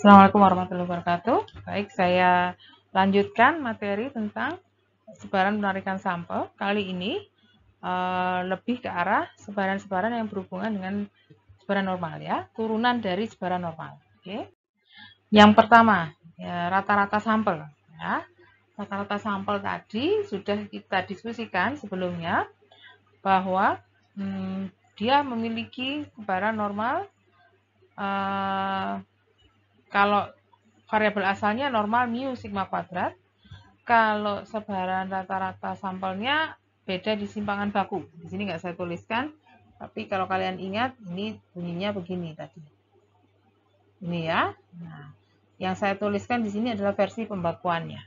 Assalamualaikum warahmatullahi wabarakatuh. Baik, saya lanjutkan materi tentang sebaran penarikan sampel. Kali ini lebih ke arah sebaran-sebaran yang berhubungan dengan sebaran normal ya, turunan dari sebaran normal. Oke. Yang pertama, ya, rata-rata sampel. Ya. Rata-rata sampel tadi sudah kita diskusikan sebelumnya bahwa dia memiliki sebaran normal kalau variabel asalnya normal mu sigma kuadrat. Kalau sebaran rata-rata sampelnya beda di simpangan baku. Di sini nggak saya tuliskan, tapi kalau kalian ingat, ini bunyinya begini tadi. Ini ya. Nah, yang saya tuliskan di sini adalah versi pembakuannya,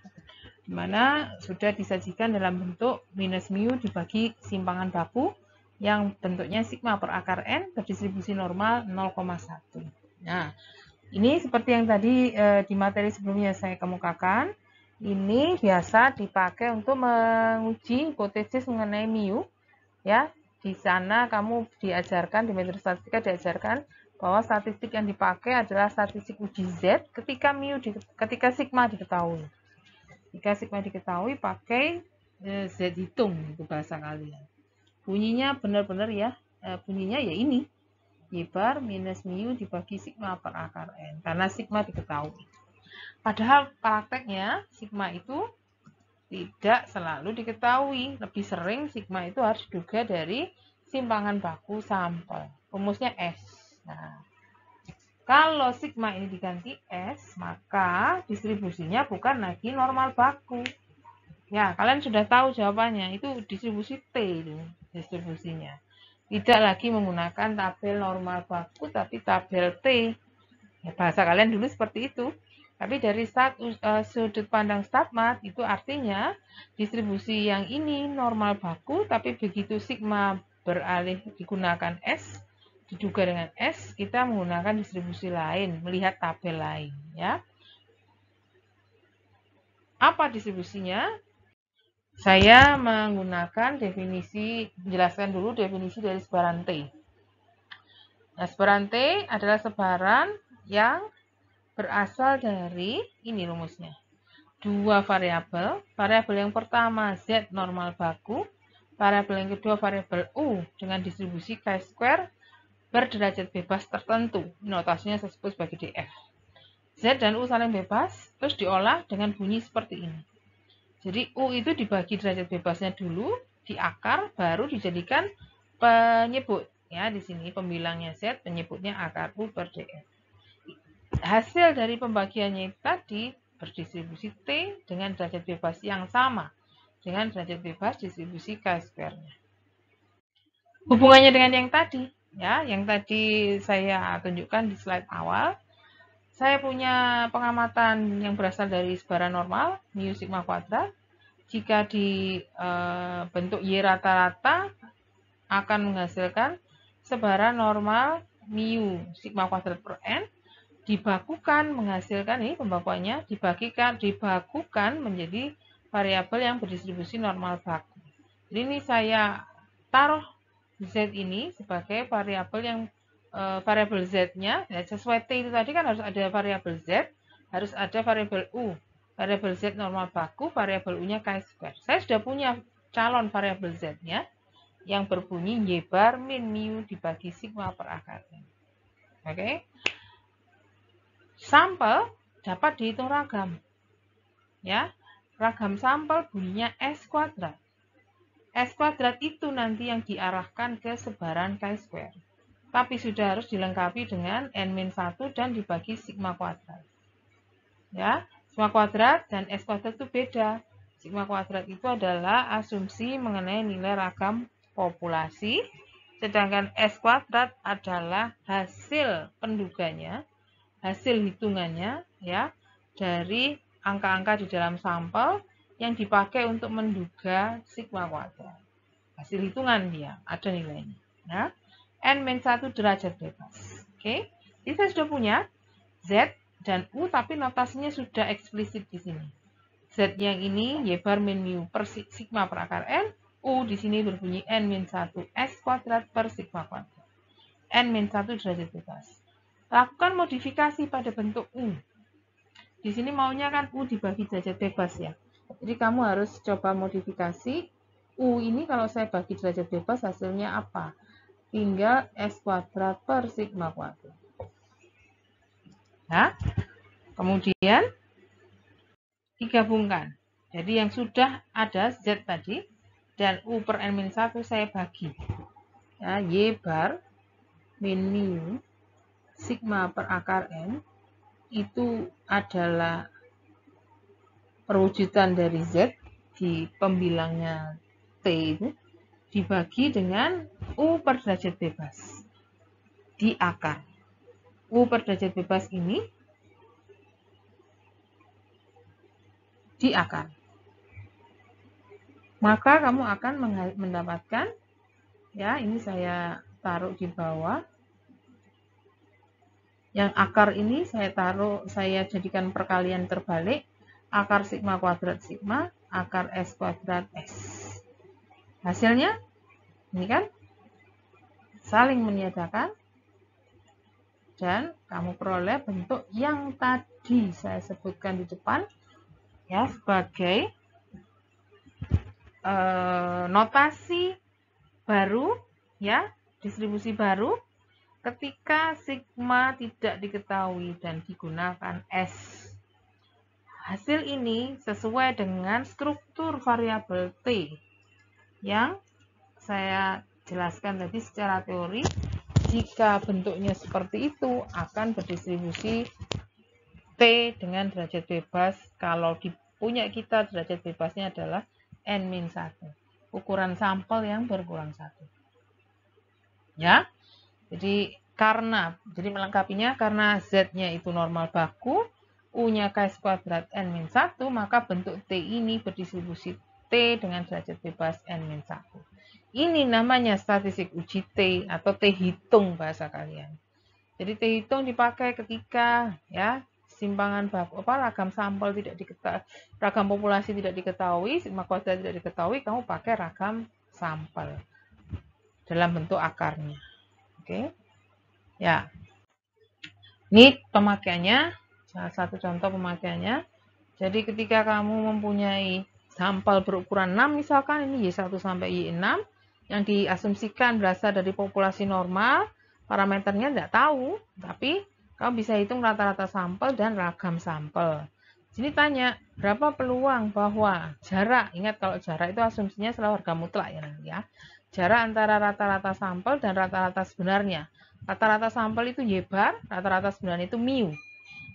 di mana sudah disajikan dalam bentuk minus mu dibagi simpangan baku yang bentuknya sigma per akar n berdistribusi normal 0,1. Nah, ini seperti yang tadi di materi sebelumnya saya kemukakan, ini biasa dipakai untuk menguji hipotesis mengenai mu. Ya, di sana kamu diajarkan, di metode statistika diajarkan bahwa statistik yang dipakai adalah statistik uji Z ketika sigma diketahui. Jika sigma diketahui, pakai Z hitung, itu bahasa kalian. Bunyinya benar-benar ya, bunyinya ya ini. Y bar minus mu dibagi sigma per akar n, karena sigma diketahui. Padahal prakteknya sigma itu tidak selalu diketahui. Lebih sering sigma itu harus diduga dari simpangan baku sampel. Rumusnya S. Nah, kalau sigma ini diganti S, maka distribusinya bukan lagi normal baku. Ya, kalian sudah tahu jawabannya. Itu distribusi T itu distribusinya. Tidak lagi menggunakan tabel normal baku, tapi tabel T. Ya, bahasa kalian dulu seperti itu. Tapi dari sudut pandang StatMat, itu artinya distribusi yang ini normal baku, tapi begitu sigma beralih digunakan S, diduga dengan S, kita menggunakan distribusi lain, melihat tabel lain. Ya. Apa distribusinya? Saya menggunakan menjelaskan dulu definisi dari sebaran T. Nah, sebaran T adalah sebaran yang berasal dari, ini rumusnya, dua variabel. Variabel yang pertama Z normal baku, variabel yang kedua variabel U dengan distribusi chi-square berderajat bebas tertentu. Notasinya saya sebut sebagai DF. Z dan U saling bebas, terus diolah dengan bunyi seperti ini. Jadi U itu dibagi derajat bebasnya dulu, di akar, baru dijadikan penyebut. Ya, di sini pembilangnya Z, penyebutnya akar U per DF. Hasil dari pembagiannya tadi berdistribusi T dengan derajat bebas yang sama dengan derajat bebas distribusi chi-square-nya. Hubungannya dengan yang tadi, ya, yang tadi saya tunjukkan di slide awal, saya punya pengamatan yang berasal dari sebaran normal, mu sigma kuadrat. Jika di bentuk Y rata-rata akan menghasilkan sebaran normal mu sigma kuadrat per n, dibakukan menghasilkan, ini pembakuannya, dibakukan menjadi variabel yang berdistribusi normal baku. Jadi ini saya taruh Z ini sebagai variabel yang variabel Z-nya, ya, sesuai T itu tadi kan harus ada variabel Z, harus ada variabel U, variabel Z normal baku, variabel U-nya chi-square. Saya sudah punya calon variabel Z-nya yang berbunyi Y bar min mu dibagi sigma per akar n. Oke. Sampel dapat dihitung ragam. Ya. Ragam sampel bunyinya S kuadrat. S kuadrat itu nanti yang diarahkan ke sebaran chi-square. Tapi sudah harus dilengkapi dengan n-1 dan dibagi sigma kuadrat. Ya, sigma kuadrat dan S kuadrat itu beda. Sigma kuadrat itu adalah asumsi mengenai nilai ragam populasi, sedangkan S kuadrat adalah hasil penduganya, hasil hitungannya, ya, dari angka-angka di dalam sampel yang dipakai untuk menduga sigma kuadrat. Hasil hitungan dia, ada nilainya. Ya. N-1 derajat bebas. Oke, jadi saya sudah punya Z dan U, tapi notasinya sudah eksplisit di sini. Z yang ini Y bar min mu per sigma per akar N, U di sini berbunyi N-1 S kuadrat per sigma kuadrat. N-1 derajat bebas. Lakukan modifikasi pada bentuk U. Di sini maunya kan U dibagi derajat bebas ya. Jadi kamu harus coba modifikasi. U ini kalau saya bagi derajat bebas hasilnya apa? Tinggal S kuadrat per sigma kuadrat. Nah, kemudian digabungkan. Jadi yang sudah ada Z tadi dan U per N-1 saya bagi. Ya, Y bar min mu sigma per akar N itu adalah perwujudan dari Z di pembilangnya T itu dibagi dengan U per derajat bebas di akar. U per derajat bebas ini di akar. Maka kamu akan mendapatkan, ya ini saya taruh di bawah. Yang akar ini saya jadikan perkalian terbalik. Akar sigma kuadrat sigma, akar S kuadrat S. Hasilnya, ini kan, saling meniadakan. Dan kamu peroleh bentuk yang tadi saya sebutkan di depan, ya, sebagai notasi baru, ya, distribusi baru ketika sigma tidak diketahui dan digunakan S. Hasil ini sesuai dengan struktur variabel T yang saya jelaskan tadi secara teori. Jika bentuknya seperti itu akan berdistribusi T dengan derajat bebas. Kalau punya kita derajat bebasnya adalah N-1. Ukuran sampel yang berkurang 1. Ya. Jadi melengkapinya karena Z-nya itu normal baku, U-nya KS kuadrat N-1, maka bentuk T ini berdistribusi T dengan derajat bebas N-1. Ini namanya statistik uji T atau T hitung bahasa kalian. Jadi T hitung dipakai ketika ya simpangan baku ragam sampel tidak diketahui, ragam populasi tidak diketahui, sigma kuadrat tidak diketahui, kamu pakai ragam sampel dalam bentuk akarnya. Oke. Ya. Ini pemakaiannya, salah satu contoh pemakaiannya. Jadi ketika kamu mempunyai sampel berukuran 6 misalkan ini Y1 sampai Y6 yang diasumsikan berasal dari populasi normal, parameternya tidak tahu, tapi kamu bisa hitung rata-rata sampel dan ragam sampel. Sini tanya, berapa peluang bahwa jarak, ingat kalau jarak itu asumsinya selalu harga mutlak ya nanti ya. Jarak antara rata-rata sampel dan rata-rata sebenarnya. Rata-rata sampel itu Y bar, rata-rata sebenarnya itu mu.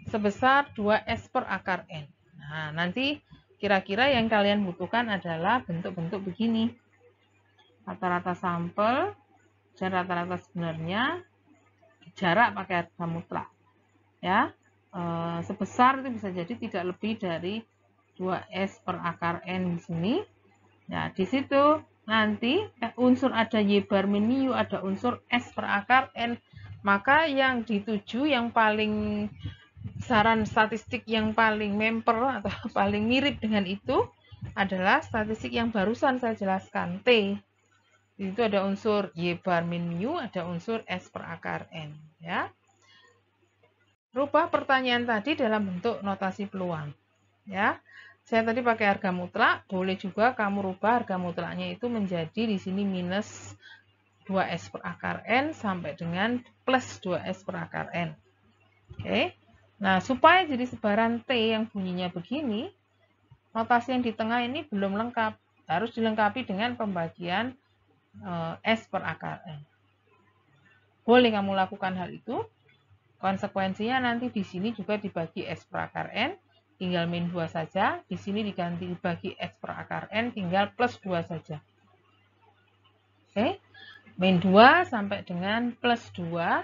Sebesar 2S per akar N. Nah, nanti kira-kira yang kalian butuhkan adalah bentuk-bentuk begini. Rata-rata sampel dan rata-rata sebenarnya, jarak pakai harga mutlak. Ya, sebesar itu bisa jadi tidak lebih dari 2S per akar N di sini. Nah, di situ nanti unsur ada Y bar min mu, ada unsur S per akar N. Maka yang dituju, yang paling saran statistik yang paling memper atau paling mirip dengan itu adalah statistik yang barusan saya jelaskan, T. Itu ada unsur Y bar min mu, ada unsur S per akar N. Ya. Rubah pertanyaan tadi dalam bentuk notasi peluang. Ya. Saya tadi pakai harga mutlak, boleh juga kamu rubah harga mutlaknya itu menjadi di sini minus 2S per akar N sampai dengan plus 2S per akar N. Oke. Nah, supaya jadi sebaran T yang bunyinya begini, notasi yang di tengah ini belum lengkap. Harus dilengkapi dengan pembagian S per akar N. Boleh kamu lakukan hal itu. Konsekuensinya nanti di sini juga dibagi S per akar N. Tinggal min 2 saja, di sini diganti dibagi S per akar N, tinggal plus 2 saja. Oke, min 2 sampai dengan plus 2,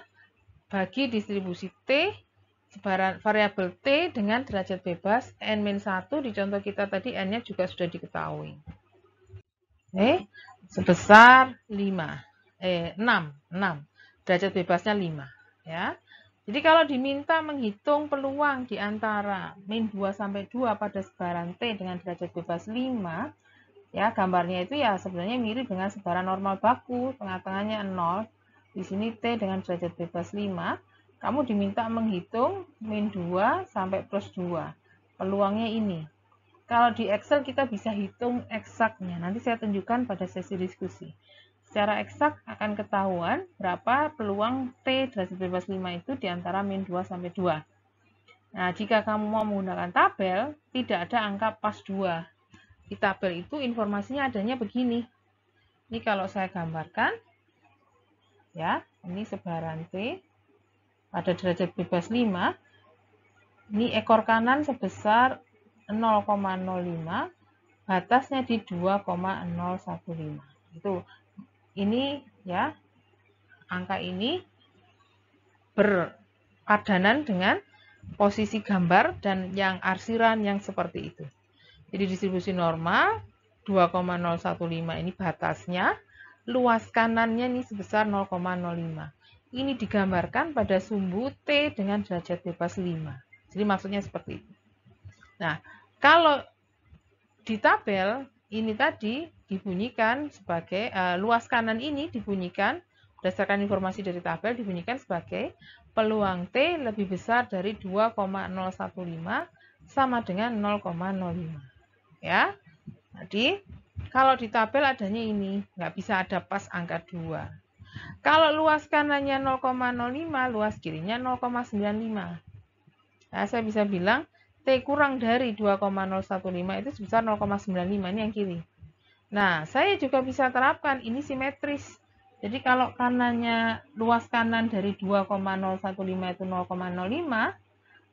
bagi distribusi T, sebaran variabel T dengan derajat bebas, N-1, di contoh kita tadi N-nya juga sudah diketahui. Oke, sebesar 6, derajat bebasnya 5. Ya. Jadi kalau diminta menghitung peluang di antara min 2 sampai 2 pada sebaran T dengan derajat bebas 5, ya gambarnya itu ya sebenarnya mirip dengan sebaran normal baku, tengah-tengahnya 0. Di sini T dengan derajat bebas 5. kamu diminta menghitung min 2 sampai plus 2. Peluangnya ini. Kalau di Excel kita bisa hitung eksaknya. Nanti saya tunjukkan pada sesi diskusi. Secara eksak akan ketahuan berapa peluang T derajat bebas 5 itu di antara min 2 sampai 2. Nah, jika kamu mau menggunakan tabel, tidak ada angka pas 2. Di tabel itu informasinya adanya begini. Ini kalau saya gambarkan, ya, ini sebaran T pada derajat bebas 5. Ini ekor kanan sebesar 0,05, batasnya di 2,015. Itu ini ya, angka ini berpadanan dengan posisi gambar dan yang arsiran yang seperti itu. Jadi distribusi normal 2,015 ini batasnya, luas kanannya ini sebesar 0,05. Ini digambarkan pada sumbu T dengan derajat bebas 5. Jadi maksudnya seperti itu. Nah, kalau di tabel ini tadi dibunyikan sebagai luas kanan ini dibunyikan berdasarkan informasi dari tabel dibunyikan sebagai peluang T lebih besar dari 2,015 sama dengan 0,05. Ya. Jadi, kalau di tabel adanya ini, nggak bisa ada pas angka 2. Kalau luas kanannya 0,05, luas kirinya 0,95. Nah, saya bisa bilang T kurang dari 2,015 itu sebesar 0,95, ini yang kiri. Nah, saya juga bisa terapkan ini simetris. Jadi kalau kanannya luas kanan dari 2,015 itu 0,05,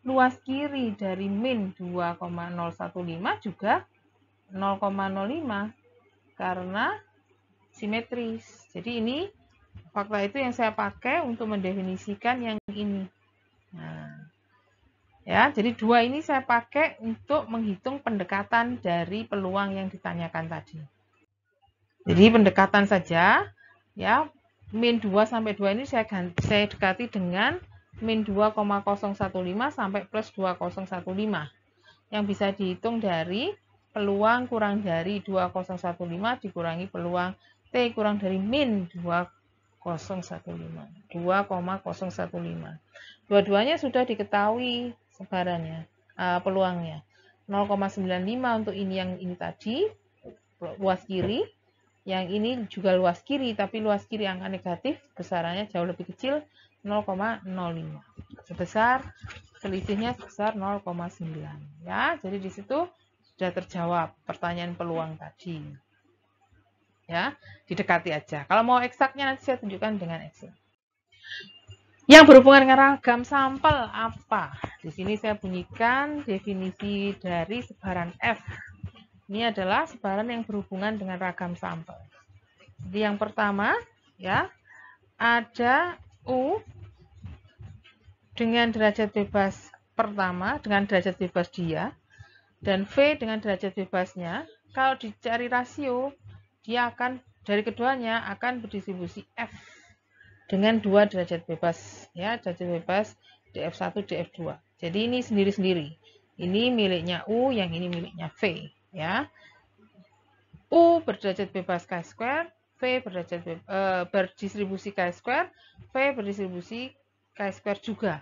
luas kiri dari min 2,015 juga 0,05 karena simetris. Jadi ini fakta itu yang saya pakai untuk mendefinisikan yang ini. Nah, ya, jadi 2 ini saya pakai untuk menghitung pendekatan dari peluang yang ditanyakan tadi. Jadi pendekatan saja, ya, min 2 sampai 2 ini saya dekati dengan min 2,015 sampai plus 2,015. Yang bisa dihitung dari peluang kurang dari 2,015 dikurangi peluang T kurang dari min 2,015. Dua-duanya sudah diketahui sebarannya, peluangnya. 0,95 untuk ini yang ini tadi, luas kiri. Yang ini juga luas kiri, tapi luas kiri angka negatif, besarannya jauh lebih kecil, 0,05. Sebesar, selisihnya sebesar 0,9. Ya, jadi di situ sudah terjawab pertanyaan peluang tadi. Ya, didekati aja. Kalau mau eksaknya nanti saya tunjukkan dengan Excel. Yang berhubungan dengan ragam sampel apa? Di sini saya bunyikan definisi dari sebaran F. Ini adalah sebaran yang berhubungan dengan ragam sampel. Jadi yang pertama, ya, ada U dengan derajat bebas pertama, dengan derajat bebas dia, dan V dengan derajat bebasnya. Kalau dicari rasio, dia akan, dari keduanya akan berdistribusi F dengan 2 derajat bebas, ya, derajat bebas df1, df2. Jadi ini sendiri-sendiri. Ini miliknya U, yang ini miliknya V, ya. U berderajat bebas chi-square, V berdistribusi chi-square, V berdistribusi chi-square juga.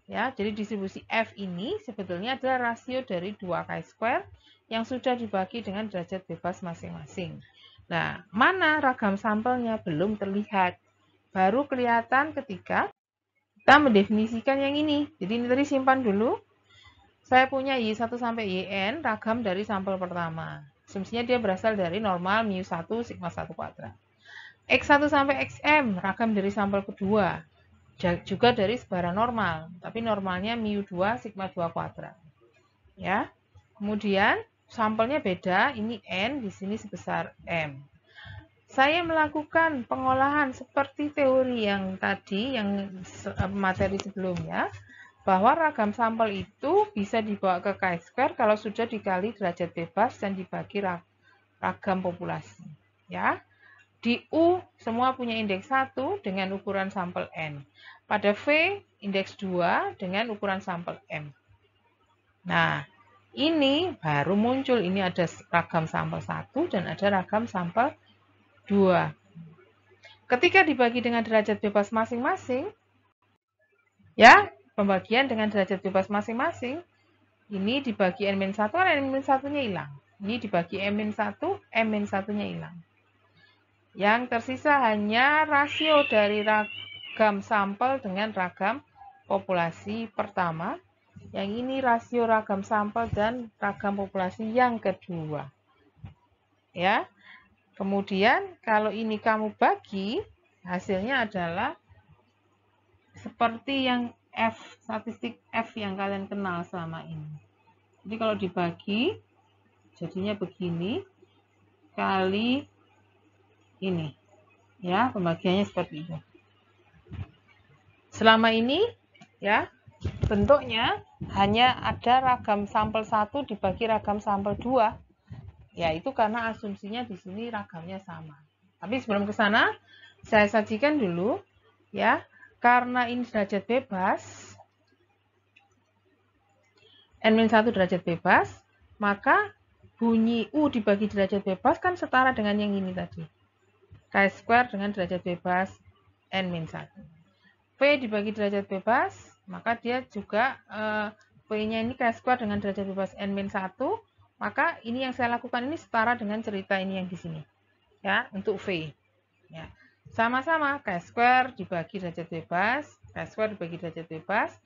Ya, jadi distribusi F ini sebetulnya adalah rasio dari 2 chi-square yang sudah dibagi dengan derajat bebas masing-masing. Nah, mana ragam sampelnya belum terlihat. Baru kelihatan ketika kita mendefinisikan yang ini. Jadi ini tadi simpan dulu. Saya punya Y1 sampai YN ragam dari sampel pertama. Semestinya dia berasal dari normal mu1 sigma 1 kuadrat. X1 sampai XM ragam dari sampel kedua. Juga dari sebaran normal, tapi normalnya mu2 sigma 2 kuadrat. Ya. Kemudian sampelnya beda, ini N, di sini sebesar M. Saya melakukan pengolahan seperti teori yang tadi, yang materi sebelumnya, bahwa ragam sampel itu bisa dibawa ke chi-square kalau sudah dikali derajat bebas dan dibagi ragam populasi. Ya. Di U, semua punya indeks 1 dengan ukuran sampel N. Pada V, indeks 2 dengan ukuran sampel M. Nah, ini baru muncul. Ini ada ragam sampel 1 dan ada ragam sampel 2. Ketika dibagi dengan derajat bebas masing-masing, Ya, pembagian dengan derajat bebas masing-masing. Ini dibagi N-1 kan N-1-nya hilang. Ini dibagi M-1, M-1-nya hilang. Yang tersisa hanya rasio dari ragam sampel dengan ragam populasi pertama. Yang ini rasio ragam sampel dan ragam populasi yang kedua. Ya. Kemudian kalau ini kamu bagi, hasilnya adalah seperti yang F, statistik F yang kalian kenal selama ini. Jadi kalau dibagi, jadinya begini, kali ini. Ya, pembagiannya seperti itu. Selama ini, ya, bentuknya hanya ada ragam sampel 1 dibagi ragam sampel 2. Ya, itu karena asumsinya di sini ragamnya sama. Tapi sebelum ke sana, saya sajikan dulu, ya, karena ini derajat bebas, N-1 derajat bebas, maka bunyi U dibagi derajat bebas kan setara dengan yang ini tadi. Chi² dengan derajat bebas N-1. V dibagi derajat bebas, maka dia juga V-nya ini Chi² dengan derajat bebas N-1, maka ini yang saya lakukan ini setara dengan cerita ini yang di sini. Ya, untuk V. Ya. Sama-sama Chi² dibagi derajat bebas, Chi² dibagi derajat bebas,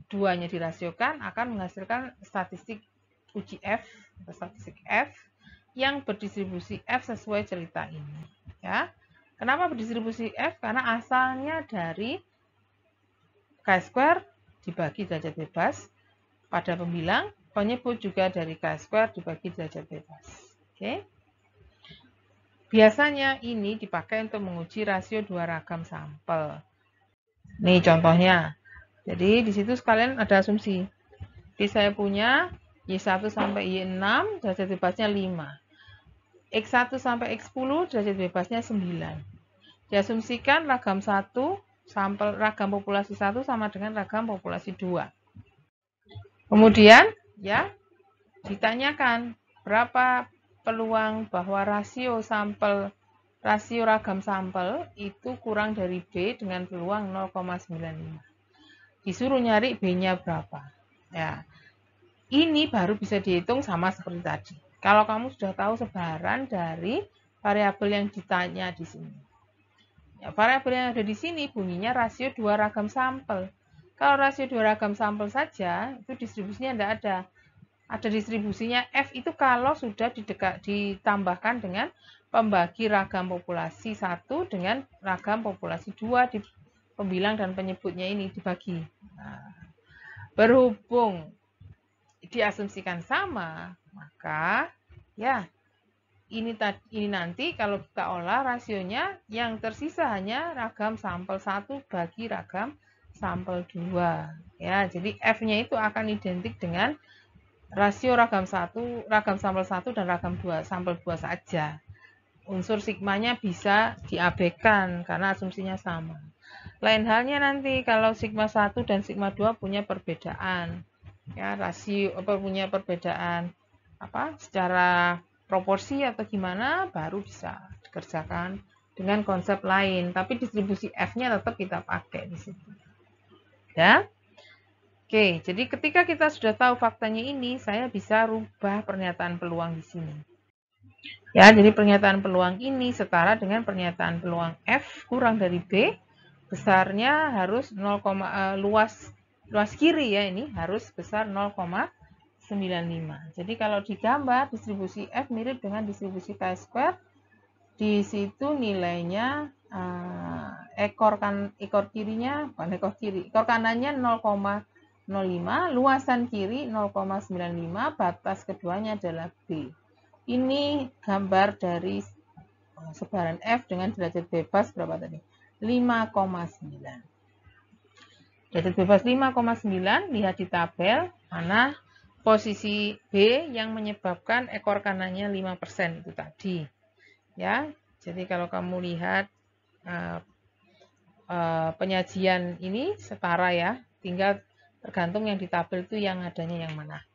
duanya dirasiokan akan menghasilkan statistik uji F atau statistik F yang berdistribusi F sesuai cerita ini. Ya, kenapa berdistribusi F? Karena asalnya dari Chi² dibagi derajat bebas pada pembilang, penyebut juga dari Chi² dibagi derajat bebas. Oke. Biasanya ini dipakai untuk menguji rasio dua ragam sampel. Nih contohnya. Jadi di situ sekalian ada asumsi. Jadi saya punya Y1 sampai Y6 derajat bebasnya 5. X1 sampai X10 derajat bebasnya 9. Diasumsikan ragam 1 sampel ragam populasi 1 sama dengan ragam populasi 2. Kemudian ya ditanyakan berapa peluang bahwa rasio ragam sampel itu kurang dari B dengan peluang 0,95. Disuruh nyari B-nya berapa. Ya. Ini baru bisa dihitung sama seperti tadi. Kalau kamu sudah tahu sebaran dari variabel yang ditanya di sini. Ya, variabel yang ada di sini bunyinya rasio dua ragam sampel. Kalau rasio dua ragam sampel saja, itu distribusinya tidak ada. Ada distribusinya F itu kalau sudah ditambahkan dengan pembagi ragam populasi 1 dengan ragam populasi 2 di pembilang dan penyebutnya ini dibagi. Nah, berhubung diasumsikan sama, maka ya ini nanti kalau kita olah rasionya yang tersisa hanya ragam sampel 1 bagi ragam sampel 2. Ya, jadi F-nya itu akan identik dengan rasio ragam sampel 1 dan ragam 2, sampel 2 saja. Unsur sigmanya bisa diabaikan karena asumsinya sama. Lain halnya nanti kalau sigma 1 dan sigma 2 punya perbedaan. Ya, rasio punya perbedaan secara proporsi atau gimana baru bisa dikerjakan dengan konsep lain, tapi distribusi F-nya tetap kita pakai di situ. Ya. Oke, jadi ketika kita sudah tahu faktanya ini, saya bisa rubah pernyataan peluang di sini. Ya, jadi pernyataan peluang ini setara dengan pernyataan peluang F kurang dari B, besarnya harus 0, luas kiri ya ini harus besar 0,95. Jadi kalau digambar distribusi F mirip dengan distribusi Chi². Di situ nilainya ekor kirinya bukan ekor kiri, ekor kanannya 0,05, luasan kiri 0,95, batas keduanya adalah B. Ini gambar dari sebaran F dengan derajat bebas berapa tadi? 5,9. Derajat bebas 5,9, lihat di tabel mana posisi B yang menyebabkan ekor kanannya 5% itu tadi. Ya, jadi kalau kamu lihat penyajian ini setara ya, tinggal tergantung yang di tabel itu yang adanya yang mana.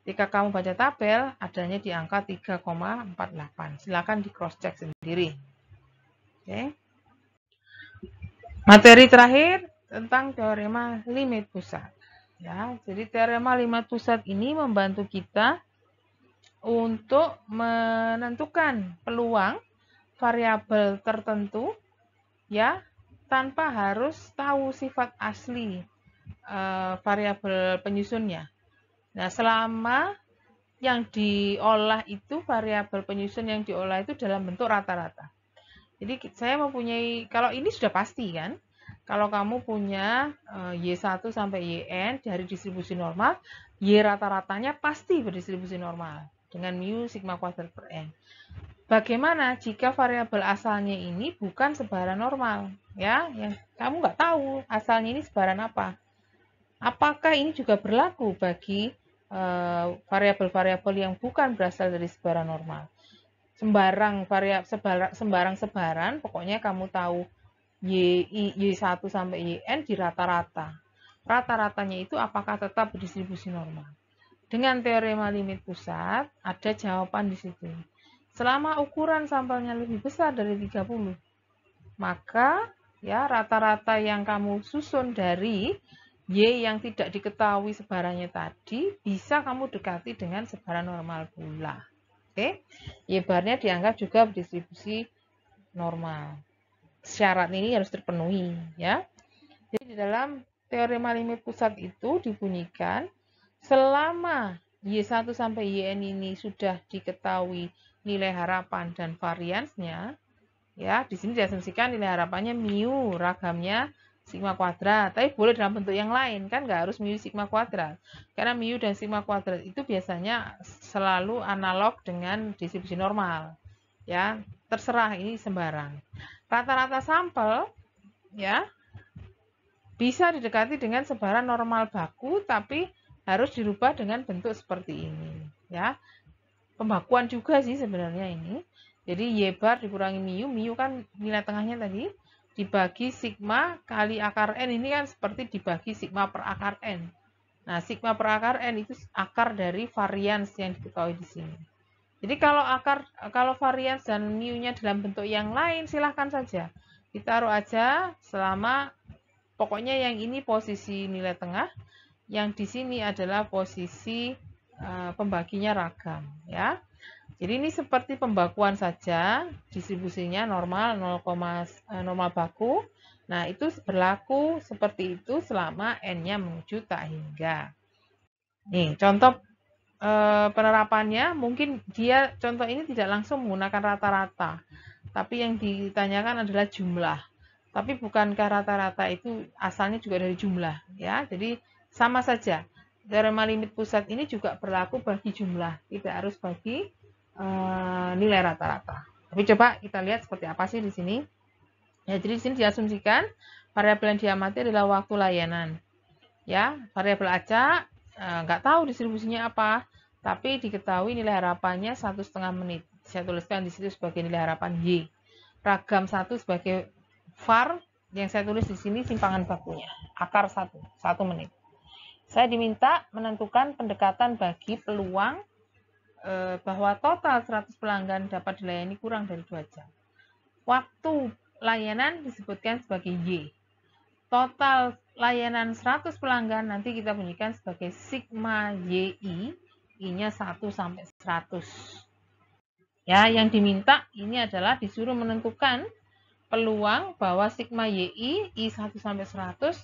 Jika kamu baca tabel, adanya di angka 3,48. Silakan di cross check sendiri. Oke. Materi terakhir tentang teorema limit pusat. Ya, jadi teorema limit pusat ini membantu kita untuk menentukan peluang variabel tertentu ya tanpa harus tahu sifat asli variabel penyusunnya. Nah, selama yang diolah itu variabel penyusun yang diolah itu dalam bentuk rata-rata. Jadi saya mempunyai, kalau ini sudah pasti kan, kalau kamu punya Y1 sampai Yn dari distribusi normal, Y rata-ratanya pasti berdistribusi normal dengan mu sigma kuadrat per N. Bagaimana jika variabel asalnya ini bukan sebaran normal? Ya, yang kamu nggak tahu asalnya ini sebaran apa. Apakah ini juga berlaku bagi variabel-variabel yang bukan berasal dari sebaran normal? Sembarang-sebaran, pokoknya kamu tahu Y1 sampai Yn di rata-rata. Rata-ratanya itu apakah tetap berdistribusi normal? Dengan teorema limit pusat, ada jawaban di situ. Selama ukuran sampelnya lebih besar dari 30, maka ya rata-rata yang kamu susun dari Y yang tidak diketahui sebarannya tadi bisa kamu dekati dengan sebaran normal pula. Oke, Y barnya dianggap juga berdistribusi normal. Syarat ini harus terpenuhi ya. Jadi di dalam teorema limit pusat itu dibunyikan selama Y1 sampai Yn ini sudah diketahui nilai harapan dan variansnya, ya di sini diasumsikan nilai harapannya mu, ragamnya sigma kuadrat, tapi boleh dalam bentuk yang lain kan, nggak harus mu sigma kuadrat, karena mu dan sigma kuadrat itu biasanya selalu analog dengan distribusi normal, ya terserah ini sembarang. Rata-rata sampel, ya bisa didekati dengan sebaran normal baku, tapi harus dirubah dengan bentuk seperti ini, ya. Pembakuan juga sih sebenarnya ini. Jadi Y bar dikurangi mu kan nilai tengahnya tadi, dibagi sigma kali akar N, ini kan seperti dibagi sigma per akar N. Nah, sigma per akar N itu akar dari varians yang diketahui di sini. Jadi kalau varians dan mu-nya dalam bentuk yang lain, silahkan saja. Ditaruh aja selama, pokoknya yang ini posisi nilai tengah, yang di sini adalah posisi pembaginya ragam ya. Jadi ini seperti pembakuan saja, distribusinya normal 0, normal baku. Nah, itu berlaku seperti itu selama N-nya menuju tak hingga. Nih, contoh penerapannya, mungkin dia contoh ini tidak langsung menggunakan rata-rata, tapi yang ditanyakan adalah jumlah. Tapi bukankah rata-rata itu asalnya juga dari jumlah ya? Jadi sama saja. Teorema limit pusat ini juga berlaku bagi jumlah, tidak harus bagi nilai rata-rata. Tapi coba kita lihat seperti apa sih di sini. Ya, jadi di sini diasumsikan variabel yang diamati adalah waktu layanan. Ya, variabel acak nggak tahu distribusinya apa, tapi diketahui nilai harapannya 1,5 menit. Saya tuliskan di situ sebagai nilai harapan Y. Ragam 1 sebagai var, yang saya tulis di sini simpangan bakunya. Akar 1 menit. Saya diminta menentukan pendekatan bagi peluang bahwa total 100 pelanggan dapat dilayani kurang dari 2 jam. Waktu layanan disebutkan sebagai Y. Total layanan 100 pelanggan nanti kita bunyikan sebagai sigma YI, I-nya 1 sampai 100. Ya, yang diminta ini adalah disuruh menentukan peluang bahwa sigma YI, I1 sampai 100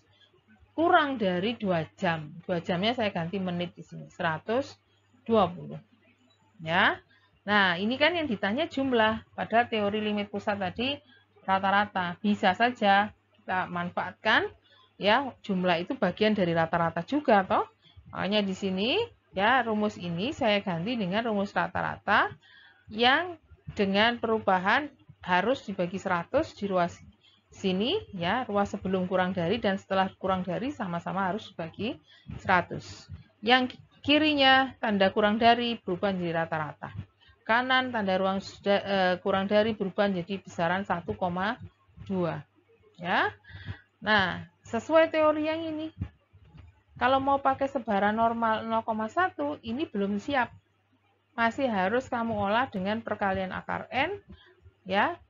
kurang dari 2 jam. 2 jamnya saya ganti menit di sini, 120. Ya. Nah, ini kan yang ditanya jumlah. Pada teori limit pusat tadi rata-rata. Bisa saja kita manfaatkan ya, jumlah itu bagian dari rata-rata juga toh. Makanya di sini ya rumus ini saya ganti dengan rumus rata-rata yang dengan perubahan harus dibagi 100 di ruas sini ya, ruas sebelum kurang dari dan setelah kurang dari sama-sama harus dibagi 100. Yang kirinya tanda kurang dari berubah menjadi rata-rata. Kanan tanda ruang kurang dari berubah menjadi besaran 1,2. Ya. Nah, sesuai teori yang ini, kalau mau pakai sebaran normal 0,1, ini belum siap. Masih harus kamu olah dengan perkalian akar N, ya,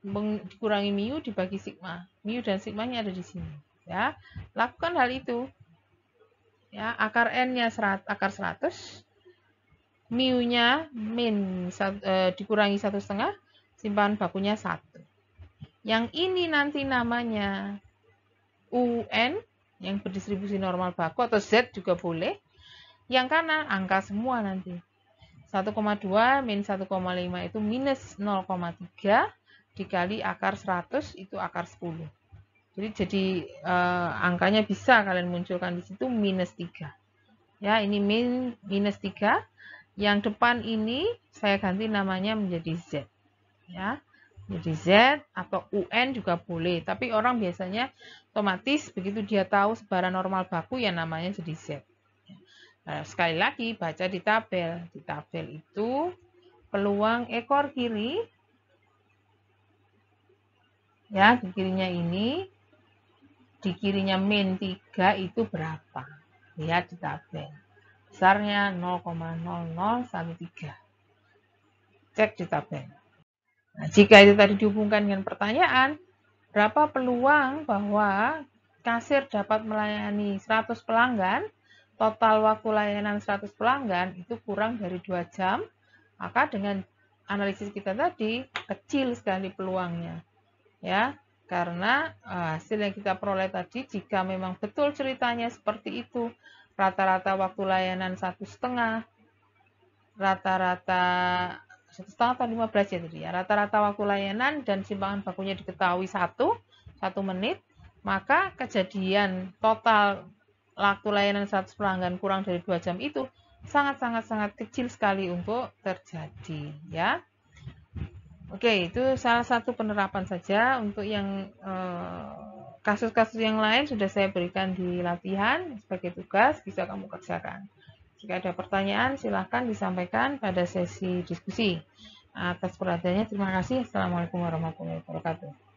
dikurangi mu dibagi sigma. Mu dan sigmanya ada di sini. Ya, lakukan hal itu. Ya, akar n-nya akar 100, mu-nya dikurangi 1,5, simpangan bakunya 1. Yang ini nanti namanya UN, yang berdistribusi normal baku, atau Z juga boleh. Yang kanan angka semua nanti. 1,2 min 1,5 itu minus 0,3 dikali akar 100 itu akar 10. Jadi angkanya bisa kalian munculkan di situ minus 3. Ya, ini minus 3. Yang depan ini saya ganti namanya menjadi Z. Ya. Jadi Z atau UN juga boleh, tapi orang biasanya otomatis begitu dia tahu sebaran normal baku ya namanya jadi Z. Nah, sekali lagi baca di tabel. Di tabel itu peluang ekor kiri, ya di kirinya ini, di kirinya min 3 itu berapa? Lihat di tabel. Besarnya 0,0013. Cek di tabel. Nah, jika itu tadi dihubungkan dengan pertanyaan, berapa peluang bahwa kasir dapat melayani 100 pelanggan, total waktu layanan 100 pelanggan itu kurang dari 2 jam, maka dengan analisis kita tadi kecil sekali peluangnya. Ya, karena hasil yang kita peroleh tadi jika memang betul ceritanya seperti itu, rata-rata waktu layanan 1,5, rata-rata 1,5 atau 15 ya tadi ya, rata-rata waktu layanan dan simpangan bakunya diketahui 1 menit, maka kejadian total waktu layanan 100 pelanggan kurang dari 2 jam itu sangat kecil sekali untuk terjadi ya. Oke, itu salah satu penerapan saja. Untuk yang kasus-kasus yang lain sudah saya berikan di latihan sebagai tugas, bisa kamu kerjakan. Jika ada pertanyaan, silahkan disampaikan pada sesi diskusi. Atas perhatiannya, terima kasih. Assalamualaikum warahmatullahi wabarakatuh.